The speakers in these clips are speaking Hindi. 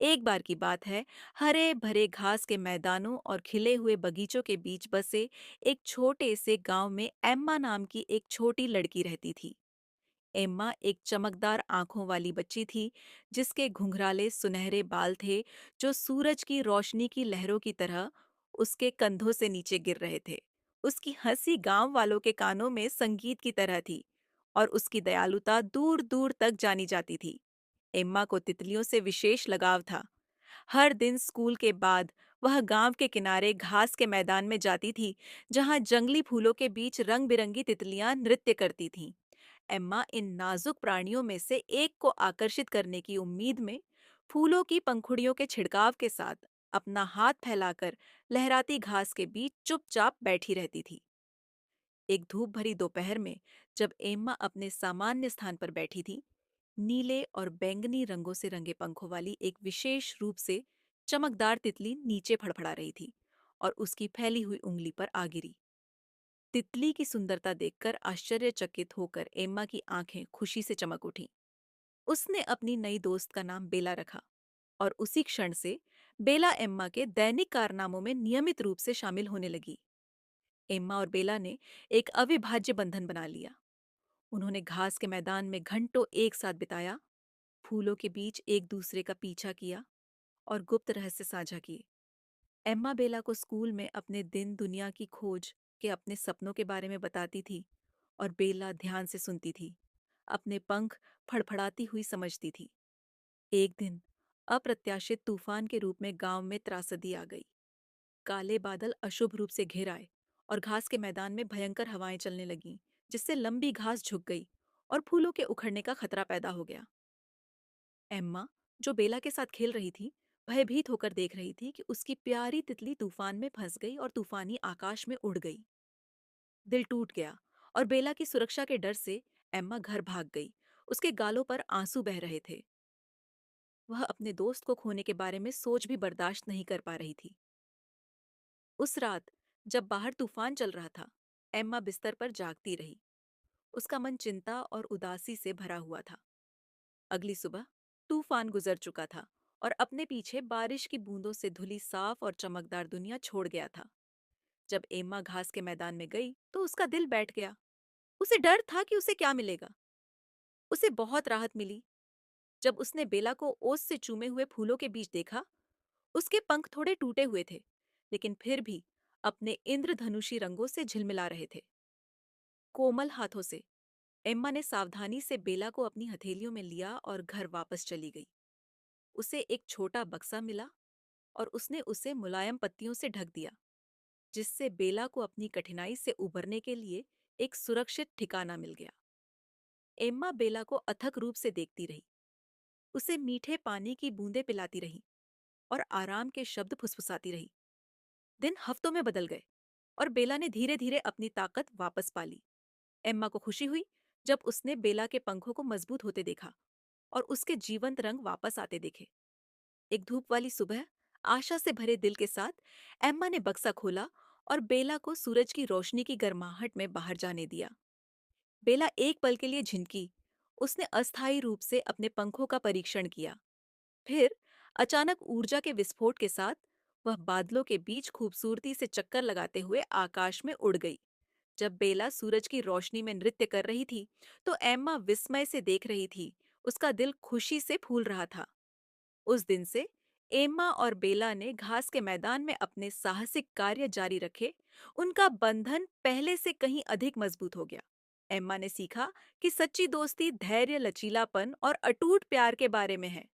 एक बार की बात है, हरे भरे घास के मैदानों और खिले हुए बगीचों के बीच बसे एक छोटे से गांव में एम्मा नाम की एक छोटी लड़की रहती थी। एम्मा एक चमकदार आंखों वाली बच्ची थी, जिसके घुंघराले सुनहरे बाल थे, जो सूरज की रोशनी की लहरों की तरह उसके कंधों से नीचे गिर रहे थे। उसकी हंसी गांव वालों के कानों में संगीत की तरह थी, और उसकी दयालुता दूर दूर तक जानी जाती थी। एम्मा को तितलियों से विशेष लगाव था। हर दिन स्कूल के बाद वह गांव के किनारे घास के मैदान में जाती थी, जहां जंगली फूलों के बीच रंग बिरंगी तितलियां नृत्य करती थीं। एम्मा इन नाजुक प्राणियों में से एक को आकर्षित करने की उम्मीद में फूलों की पंखुड़ियों के छिड़काव के साथ अपना हाथ फैलाकर लहराती घास के बीच चुपचाप बैठी रहती थी। एक धूप भरी दोपहर में जब एम्मा अपने सामान्य स्थान पर बैठी थी, नीले और बैंगनी रंगों से रंगे पंखों वाली एक विशेष रूप से चमकदार तितली नीचे फड़फड़ा रही थी और उसकी फैली हुई उंगली पर आ गिरी। तितली की सुंदरता देखकर आश्चर्यचकित होकर एम्मा की आंखें खुशी से चमक उठीं। उसने अपनी नई दोस्त का नाम बेला रखा, और उसी क्षण से बेला एम्मा के दैनिक कारनामों में नियमित रूप से शामिल होने लगी। एम्मा और बेला ने एक अविभाज्य बंधन बना लिया। उन्होंने घास के मैदान में घंटों एक साथ बिताया, फूलों के बीच एक दूसरे का पीछा किया और गुप्त रहस्य साझा किए। एम्मा बेला को स्कूल में अपने दिन दुनिया की खोज के अपने सपनों के बारे में बताती थी, और बेला ध्यान से सुनती थी, अपने पंख फड़फड़ाती हुई समझती थी। एक दिन अप्रत्याशित तूफान के रूप में गांव में त्रासदी आ गई। काले बादल अशुभ रूप से घिर आए और घास के मैदान में भयंकर हवाएं चलने लगीं, जिससे लंबी घास झुक गई और फूलों के उखड़ने का खतरा पैदा हो गया। एम्मा, जो बेला के साथ खेल रही थी, भयभीत होकर देख रही थी कि उसकी प्यारी तितली तूफान में फंस गई और तूफानी आकाश में उड़ गई। दिल टूट गया, और बेला की सुरक्षा के डर से एम्मा घर भाग गई। उसके गालों पर आंसू बह रहे थे। वह अपने दोस्त को खोने के बारे में सोच भी बर्दाश्त नहीं कर पा रही थी। उस रात, जब बाहर तूफान चल रहा था, एम्मा बिस्तर पर जागती रही। उसका मन चिंता और उदासी से भरा हुआ था। अगली सुबह तूफान गुजर चुका था, और अपने पीछे बारिश की बूंदों से धुली साफ और चमकदार दुनिया छोड़ गया था। जब एम्मा घास के मैदान में गई तो उसका दिल बैठ गया। उसे डर था कि उसे क्या मिलेगा। उसे बहुत राहत मिली जब उसने बेला को ओस से चूमे हुए फूलों के बीच देखा। उसके पंख थोड़े टूटे हुए थे, लेकिन फिर भी अपने इंद्रधनुषी रंगों से झिलमिला रहे थे। कोमल हाथों से एम्मा ने सावधानी से बेला को अपनी हथेलियों में लिया और घर वापस चली गई। उसे एक छोटा बक्सा मिला, और उसने उसे मुलायम पत्तियों से ढक दिया, जिससे बेला को अपनी कठिनाई से उबरने के लिए एक सुरक्षित ठिकाना मिल गया। एम्मा बेला को अथक रूप से देखती रही, उसे मीठे पानी की बूंदें पिलाती रही और आराम के शब्द फुसफुसाती रही। दिन हफ्तों में बदल गए, और बेला ने धीरे धीरे अपनी ताकत वापस पा ली। एम्मा को खुशी हुई जब उसने बेला के पंखों को मजबूत होते देखा और उसके जीवंत रंग वापस आते देखे। एक धूप वाली सुबह, आशा से भरे दिल के साथ एम्मा ने बक्सा खोला और बेला को सूरज की रोशनी की गर्माहट में बाहर जाने दिया। बेला एक पल के लिए झिनकी। उसने अस्थायी रूप से अपने पंखों का परीक्षण किया। फिर अचानक ऊर्जा के विस्फोट के साथ वह बादलों के बीच खूबसूरती से चक्कर लगाते हुए आकाश में उड़ गई। जब बेला सूरज की रोशनी में नृत्य कर रही थी, तो एम्मा विस्मय से देख रही थी। उसका दिल खुशी से फूल रहा था। उस दिन से एम्मा और बेला ने घास के मैदान में अपने साहसिक कार्य जारी रखे। उनका बंधन पहले से कहीं अधिक मजबूत हो गया। एम्मा ने सीखा कि सच्ची दोस्ती धैर्य, लचीलापन और अटूट प्यार के बारे में है,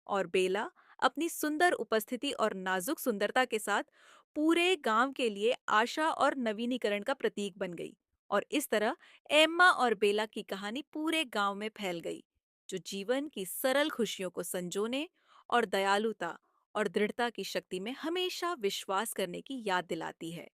और बेला अपनी सुंदर उपस्थिति और नाजुक सुंदरता के साथ पूरे गांव के लिए आशा और नवीनीकरण का प्रतीक बन गई। और इस तरह एम्मा और बेला की कहानी पूरे गांव में फैल गई, जो जीवन की सरल खुशियों को संजोने और दयालुता और दृढ़ता की शक्ति में हमेशा विश्वास करने की याद दिलाती है।